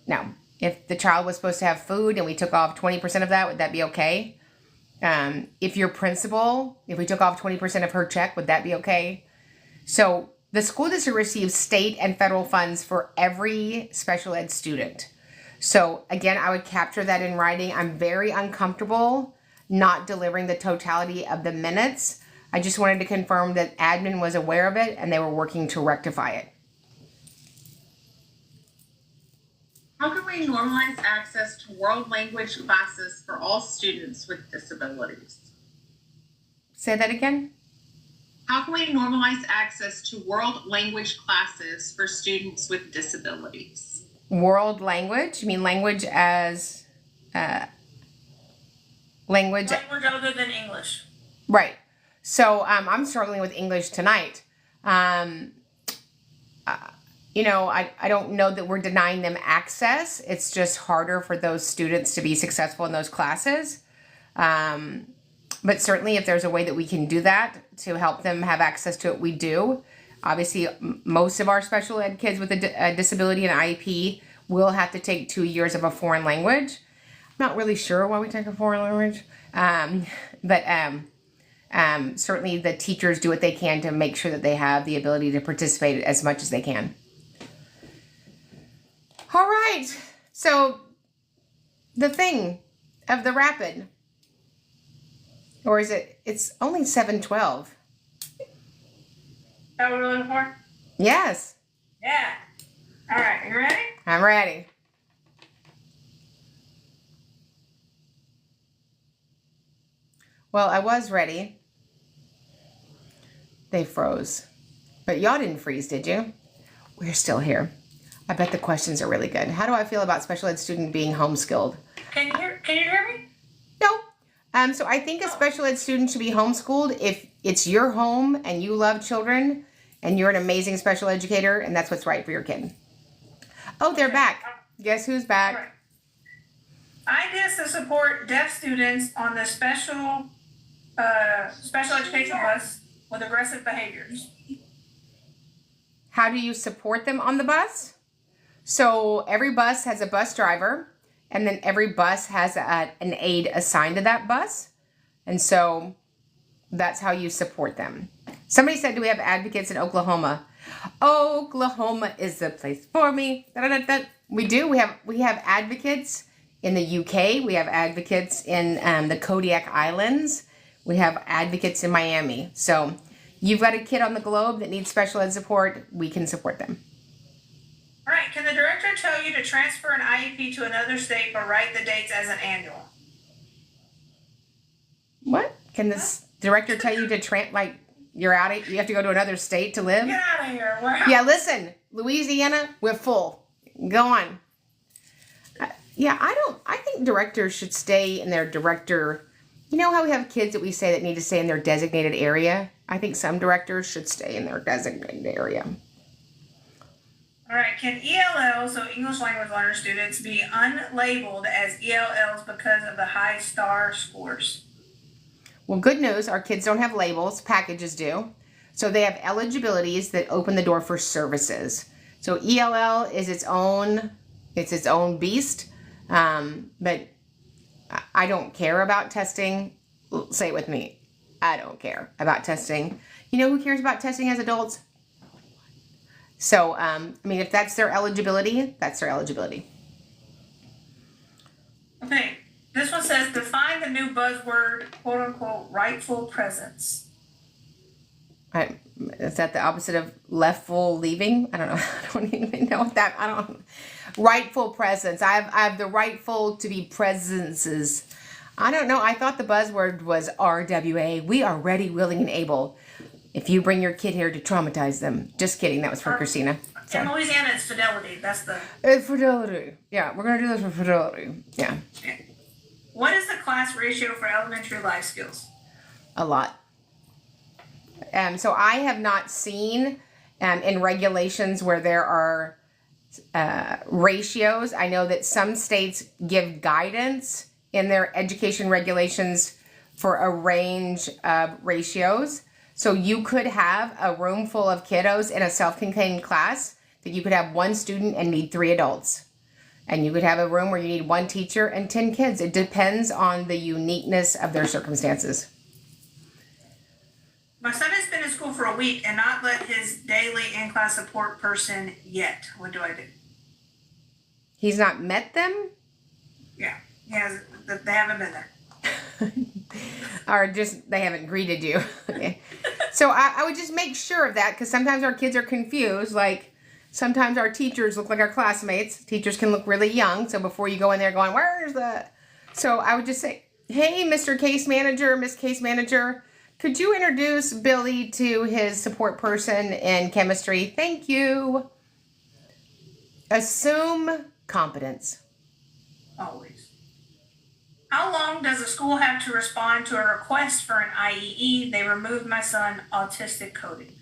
No. If the child was supposed to have food and we took off 20% of that, would that be okay? If your principal, if we took off 20% of her check, would that be okay? So the school district receives state and federal funds for every special ed student. So again, I would capture that in writing. I'm very uncomfortable not delivering the totality of the minutes. I just wanted to confirm that admin was aware of it and they were working to rectify it. How can we normalize access to world language classes for all students with disabilities? Say that again. How can we normalize access to world language classes for students with disabilities? World language? You mean language as language? Language other than English. Right. So I'm struggling with English tonight. You know, I don't know that we're denying them access. It's just harder for those students to be successful in those classes. But certainly if there's a way that we can do that to help them have access to it, we do. Obviously, most of our special ed kids with a disability and IEP will have to take 2 years of a foreign language. I'm not really sure why we take a foreign language. But certainly the teachers do what they can to make sure that they have the ability to participate as much as they can. All right, so the thing of the rapid, or is it, it's only 7:12. That what we're looking for? Yes, Yeah. All right, you ready? I'm ready. Well, I was ready. They froze. But y'all didn't freeze, did you? We're still here. I bet the questions are really good. How do I feel about special ed student being homeschooled? Can you hear me? No. So I think a special ed student should be homeschooled if it's your home and you love children and you're an amazing special educator and that's what's right for your kid. Oh, they're back. Guess who's back? Right. Ideas to support deaf students on the special education bus with aggressive behaviors. How do you support them on the bus? So every bus has a bus driver, and then every bus has an aide assigned to that bus. And so that's how you support them. Somebody said, do we have advocates in Oklahoma? Oklahoma is the place for me. Da-da-da-da. We do. We have advocates in the UK. We have advocates in the Kodiak Islands. We have advocates in Miami. So you've got a kid on the globe that needs special ed support. We can support them. All right. Can the director tell you to transfer an IEP to another state but write the dates as an annual? What? Can this director tell you to you're out of, you have to go to another state to live? Get out of here. Yeah, listen, Louisiana, we're full. Go on. I think directors should stay in their director. You know how we have kids that we say that need to stay in their designated area? I think some directors should stay in their designated area. All right. Can ELLs, so English language learner students, be unlabeled as ELLs because of the high star scores? Well, good news, our kids don't have labels, packages do. So they have eligibilities that open the door for services. So ELL is its own beast. But I don't care about testing. Say it with me. I don't care about testing. You know who cares about testing as adults? So, if that's their eligibility, that's their eligibility. Okay. This one says, define the new buzzword, quote unquote, rightful presence. Is that the opposite of leftful leaving? I don't know. I don't even know what that, rightful presence. I have the rightful to be presences. I don't know. I thought the buzzword was RWA. We are ready, willing, and able. If you bring your kid here to traumatize them. Just kidding. That was for Christina. In Louisiana, it's fidelity. That's the... It's fidelity. Yeah, we're going to do this for fidelity. Yeah. Okay. What is the class ratio for elementary life skills? A lot. So I have not seen in regulations where there are ratios. I know that some states give guidance in their education regulations for a range of ratios. So you could have a room full of kiddos in a self-contained class that you could have one student and need 3 adults. And you could have a room where you need 1 teacher and 10 kids. It depends on the uniqueness of their circumstances. My son has been in school for a week and not let his daily in-class support person yet. What do I do? He's not met them? Yeah, they haven't been there. Or just they haven't greeted you. Okay. So I would just make sure of that, because sometimes our kids are confused. Like sometimes our teachers look like our classmates. Teachers can look really young. So before you go in there going, where's the... So I would just say, hey, Mr. Case Manager, Miss Case Manager, could you introduce Billy to his support person in chemistry? Thank you. Assume competence. Always. How long does a school have to respond to a request for an IEE? They removed my son autistic coding.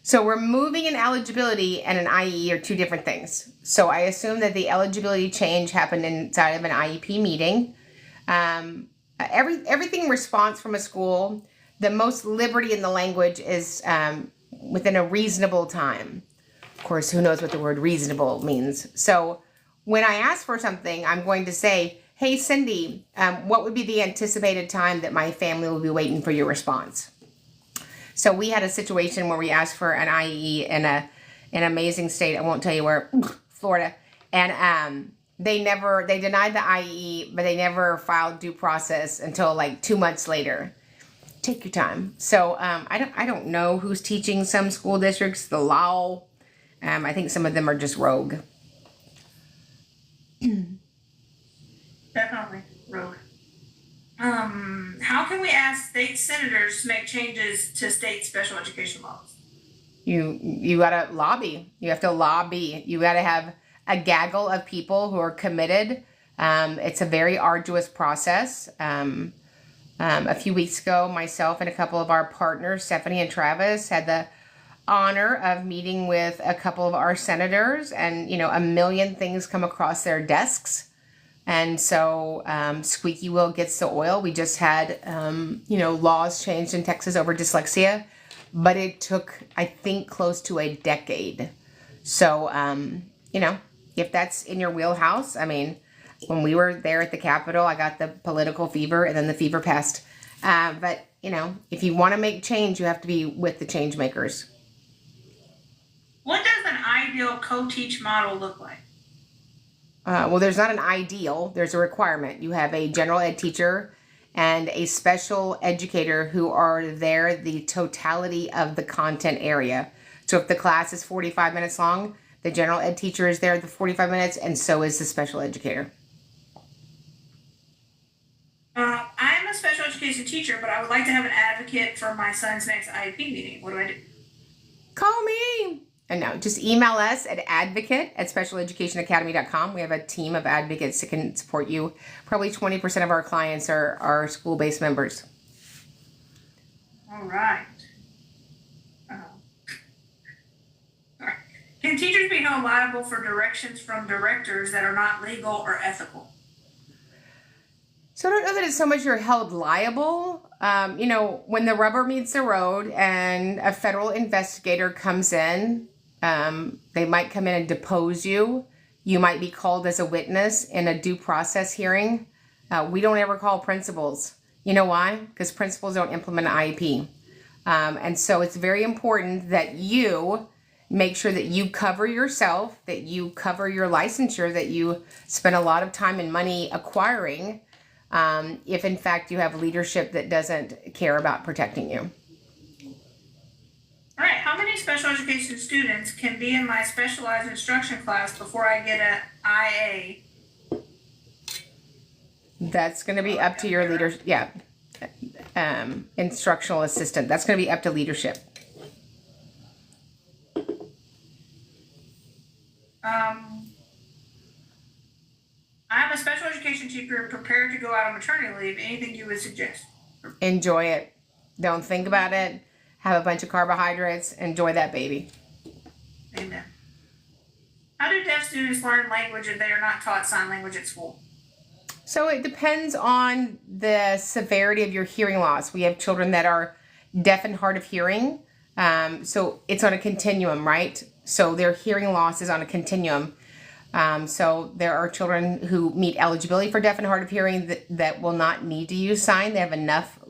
So removing an eligibility and an IE are two different things. So I assume that the eligibility change happened inside of an IEP meeting. Everything response from a school, the most liberty in the language is within a reasonable time. Of course, who knows what the word reasonable means. So when I ask for something, I'm going to say, hey, Cindy, what would be the anticipated time that my family will be waiting for your response? So we had a situation where we asked for an IE in an amazing state. I won't tell you where, Florida. And they denied the IE, but they never filed due process until like 2 months later. Take your time. So I don't know who's teaching some school districts the law. I think some of them are just rogue. Definitely rogue. How can we ask state senators to make changes to state special education laws? You gotta lobby. You have to lobby. You gotta have a gaggle of people who are committed. It's a very arduous process. A few weeks ago, myself and a couple of our partners, Stephanie and Travis, had the honor of meeting with a couple of our senators, and a million things come across their desks. And so squeaky wheel gets the oil. We just had, laws changed in Texas over dyslexia, but it took, I think, close to a decade. So, if that's in your wheelhouse, I mean, when we were there at the Capitol, I got the political fever, and then the fever passed. But, if you want to make change, you have to be with the change makers. What does an ideal co-teach model look like? Well, there's not an ideal, there's a requirement. You have a general ed teacher and a special educator who are there the totality of the content area. So if the class is 45 minutes long, the general ed teacher is there the 45 minutes, and so is the special educator. I'm a special education teacher, but I would like to have an advocate for my son's next IEP meeting. What do I do? Call me. And no, just email us at advocate@specialeducationacademy.com. We have a team of advocates that can support you. Probably 20% of our clients are school-based members. All right. All right. Can teachers be held liable for directions from directors that are not legal or ethical? So I don't know that it's so much you're held liable. When the rubber meets the road and a federal investigator comes in, they might come in and depose you. You might be called as a witness in a due process hearing. We don't ever call principals. You know why? Because principals don't implement an IEP. And so it's very important that you make sure that you cover yourself, that you cover your licensure, that you spend a lot of time and money acquiring, if in fact you have leadership that doesn't care about protecting you. All right, how many special education students can be in my specialized instruction class before I get an IA? That's going to be up to your leader. Yeah. Instructional assistant. That's going to be up to leadership. I'm a special education teacher prepared to go out on maternity leave. Anything you would suggest? Enjoy it. Don't think about it. Have a bunch of carbohydrates. Enjoy that baby. Amen. How do deaf students learn language if they are not taught sign language at school? So it depends on the severity of your hearing loss. We have children that are deaf and hard of hearing. So it's on a continuum, right? So their hearing loss is on a continuum. So there are children who meet eligibility for deaf and hard of hearing that will not need to use sign. They have enough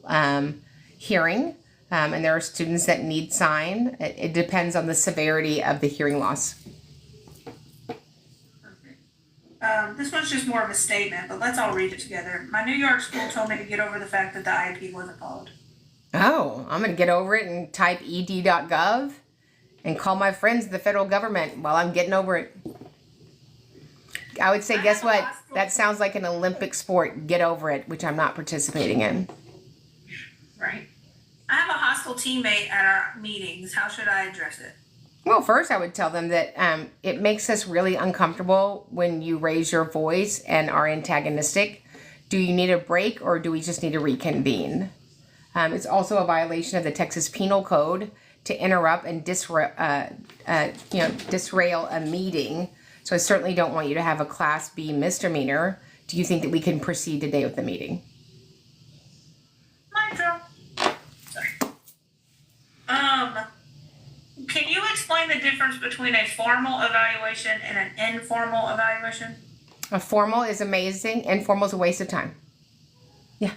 hearing. And there are students that need sign. It depends on the severity of the hearing loss. This one's just more of a statement, but let's all read it together. My New York school told me to get over the fact that the IEP wasn't followed. Oh, I'm going to get over it and type ed.gov and call my friends in the federal government while I'm getting over it. I would say, guess what? That sounds like an Olympic sport. Get over it, which I'm not participating in. Right. I have a hostile teammate at our meetings. How should I address it? Well, first I would tell them that it makes us really uncomfortable when you raise your voice and are antagonistic. Do you need a break or do we just need to reconvene? It's also a violation of the Texas Penal Code to interrupt and disrail a meeting. So I certainly don't want you to have a Class B misdemeanor. Do you think that we can proceed today with the meeting? Nitro. Sorry. Can you explain the difference between a formal evaluation and an informal evaluation? A formal is amazing. Informal is a waste of time. Yeah.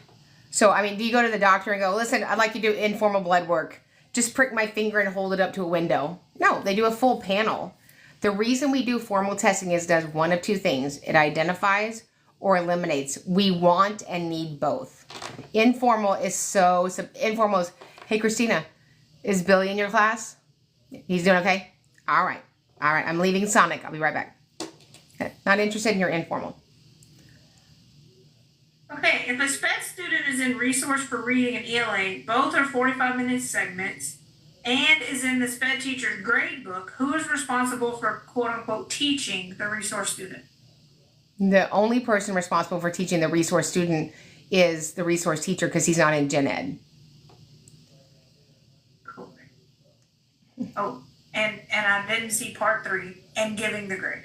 So, I mean, do you go to the doctor and go, listen, I'd like you to do informal blood work. Just prick my finger and hold it up to a window. No, they do a full panel. The reason we do formal testing is it does one of two things. It identifies or eliminates. We want and need both. Informal is informal is, hey, Christina, is Billy in your class? He's doing okay? All right. I'm leaving Sonic. I'll be right back. Okay. Not interested in your informal. Okay, if a SPED student is in resource for reading and ELA, both are 45-minute segments, and is in the SPED teacher's grade book, who is responsible for quote-unquote teaching the resource student? The only person responsible for teaching the resource student is the resource teacher because he's not in gen ed. Cool. Oh, and I didn't see part 3, and giving the grade.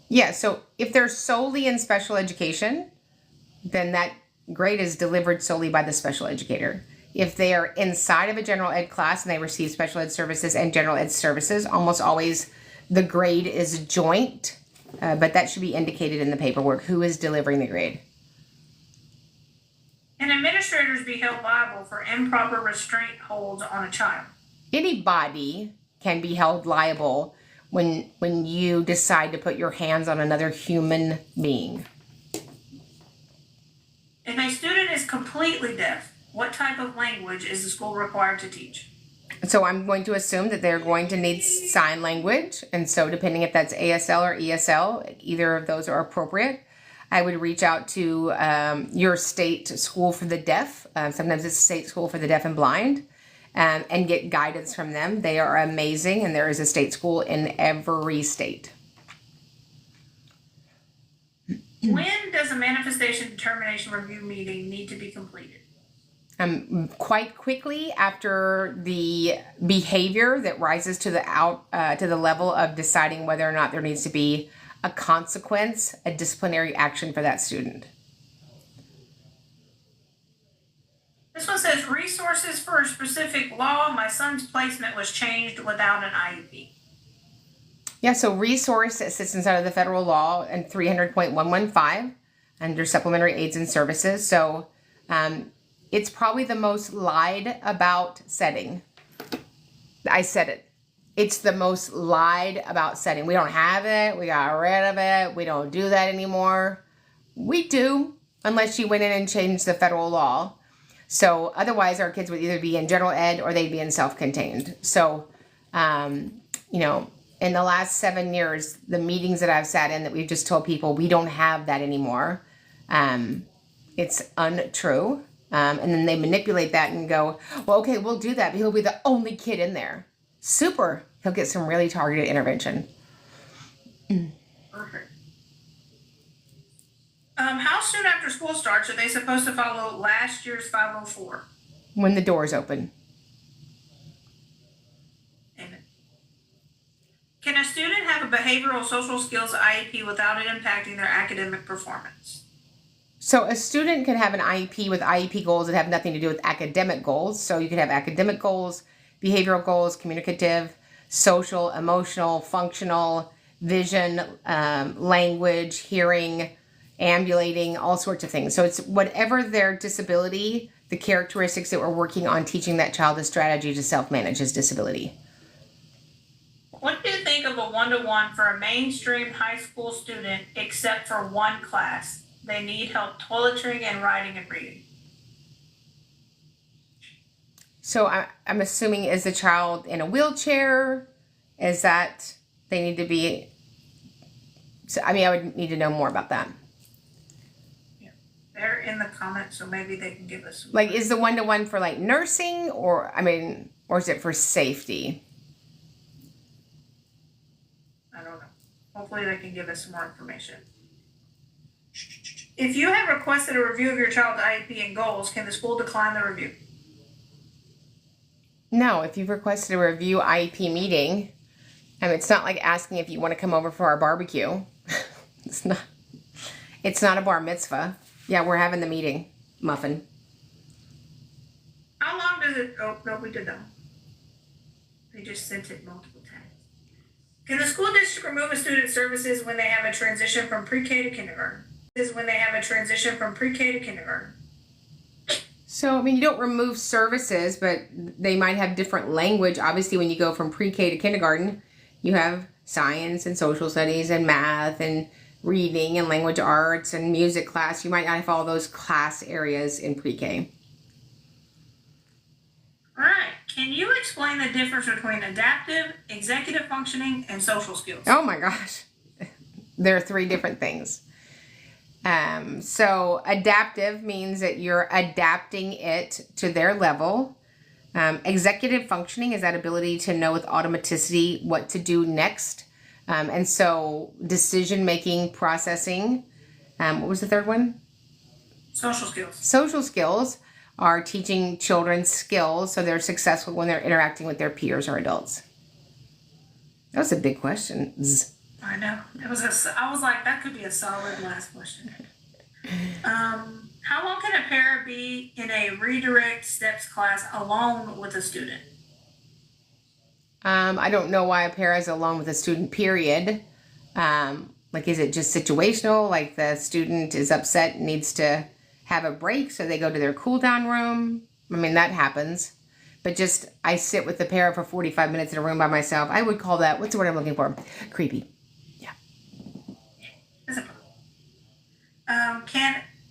Yeah, so if they're solely in special education, then that grade is delivered solely by the special educator. If they are inside of a general ed class and they receive special ed services and general ed services, almost always the grade is joint, but that should be indicated in the paperwork. Who is delivering the grade? Can administrators be held liable for improper restraint holds on a child? Anybody can be held liable when you decide to put your hands on another human being. If a student is completely deaf, what type of language is the school required to teach? So I'm going to assume that they're going to need sign language. And so depending if that's ASL or ESL, either of those are appropriate. I would reach out to your state school for the deaf. Sometimes it's state school for the deaf and blind. And get guidance from them. They are amazing, and there is a state school in every state. When does a manifestation determination review meeting need to be completed? Quite quickly after the behavior that rises to the level of deciding whether or not there needs to be a consequence, a disciplinary action for that student. This one says resources for a specific law. My son's placement was changed without an IEP. Yeah, so resource assistance out of the federal law and 300.115 under supplementary aids and services. So it's probably the most lied about setting. I said it. It's the most lied about setting. We don't have it. We got rid of it. We don't do that anymore. We do, unless you went in and changed the federal law. So otherwise, our kids would either be in general ed or they'd be in self-contained. So, in the last 7 years, the meetings that I've sat in that we've just told people we don't have that anymore. It's untrue. And then they manipulate that and go, well, okay, we'll do that, but he'll be the only kid in there. Super. He'll get some really targeted intervention. Perfect. How soon after school starts are they supposed to follow last year's 504? When the doors open. Amen. Can a student have a behavioral social skills IEP without it impacting their academic performance? So a student can have an IEP with IEP goals that have nothing to do with academic goals. So you could have academic goals, behavioral goals, communicative, social, emotional, functional, vision, language, hearing, ambulating, all sorts of things. So it's whatever their disability, the characteristics that we're working on teaching that child the strategy to self-manage his disability. What do you think think of a one-to-one for a mainstream high school student except for one class? They need help toiletering and writing and reading. So I'm assuming, is the child in a wheelchair? Is that they need to be? So I would need to know more about that. Yeah, they're in the comments, so maybe they can give us some. Like, is the one-to-one for like nursing, or or is it for safety? I don't know. Hopefully they can give us some more information. If you have requested a review of your child's IEP and goals, can the school decline the review? No, if you've requested a review IEP meeting, it's not like asking if you want to come over for our barbecue. It's not a bar mitzvah. Yeah, we're having the meeting, Muffin. How long does it, oh, no, we did that. They just sent it multiple times. Can the school district remove a student's services when they have a transition from pre-K to kindergarten? This is when they have a transition from pre-K to kindergarten. So, you don't remove services, but they might have different language. Obviously, when you go from pre-K to kindergarten, you have science and social studies and math and reading and language arts and music class. You might not have all those class areas in pre-K. All right. Can you explain the difference between adaptive, executive functioning, and social skills? Oh my gosh. There are 3 different things. So adaptive means that you're adapting it to their level. Executive functioning is that ability to know with automaticity what to do next. And so decision-making, processing. What was the third one? Social skills. Social skills are teaching children skills so they're successful when they're interacting with their peers or adults. That was a big question. I know. I was like, that could be a solid last question. How long can a para be in a redirect steps class alone with a student? I don't know why a para is alone with a student, period. Like, is it just situational? Like the student is upset and needs to have a break, so they go to their cool down room? That happens. But just, I sit with the para for 45 minutes in a room by myself. I would call that, what's the word I'm looking for? Creepy.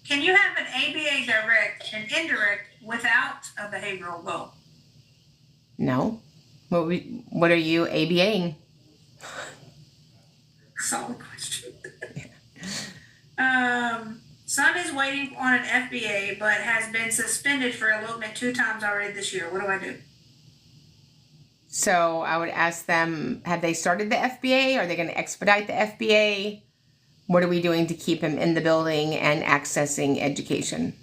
Can you have an ABA direct and indirect without a behavioral goal? No. What are you ABAing? Solid question. Son is waiting on an FBA but has been suspended for elopement 2 times already this year. What do I do? So I would ask them, have they started the FBA? Are they going to expedite the FBA? What are we doing to keep him in the building and accessing education?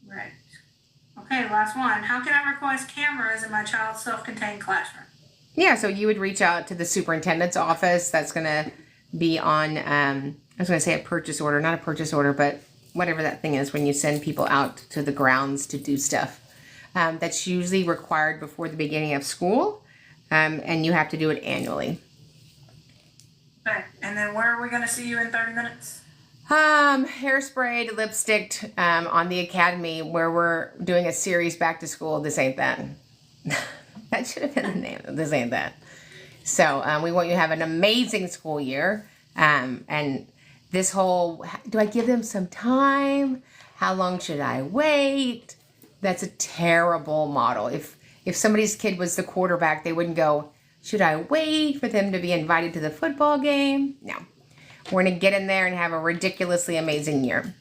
Right. Okay, last one. How can I request cameras in my child's self-contained classroom? Yeah, so you would reach out to the superintendent's office. That's going to be on, I was going to say a purchase order, not a purchase order, but whatever that thing is when you send people out to the grounds to do stuff. That's usually required before the beginning of school, and you have to do it annually. Okay, and then where are we going to see you in 30 minutes? Hairsprayed, lipsticked, on the academy where we're doing a series back to school. This ain't that. That should have been the name of This Ain't That. So we want you to have an amazing school year. And this whole, do I give them some time? How long should I wait? That's a terrible model. If somebody's kid was the quarterback, they wouldn't go, should I wait for them to be invited to the football game? No. We're going to get in there and have a ridiculously amazing year.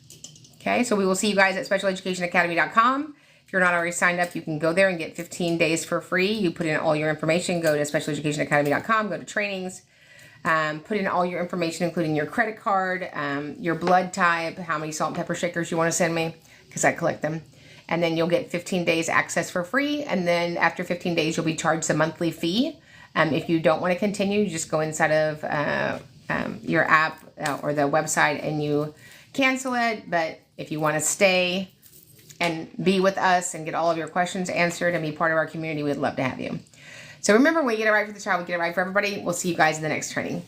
Okay, so we will see you guys at specialeducationacademy.com. If you're not already signed up, you can go there and get 15 days for free. You put in all your information, go to specialeducationacademy.com, go to trainings, put in all your information, including your credit card, your blood type, how many salt and pepper shakers you want to send me, because I collect them. And then you'll get 15 days access for free. And then after 15 days, you'll be charged a monthly fee. If you don't want to continue, you just go inside of your app or the website and you cancel it. But if you want to stay and be with us and get all of your questions answered and be part of our community, we'd love to have you. So remember, when you get it right for the child, we get it right for everybody. We'll see you guys in the next training.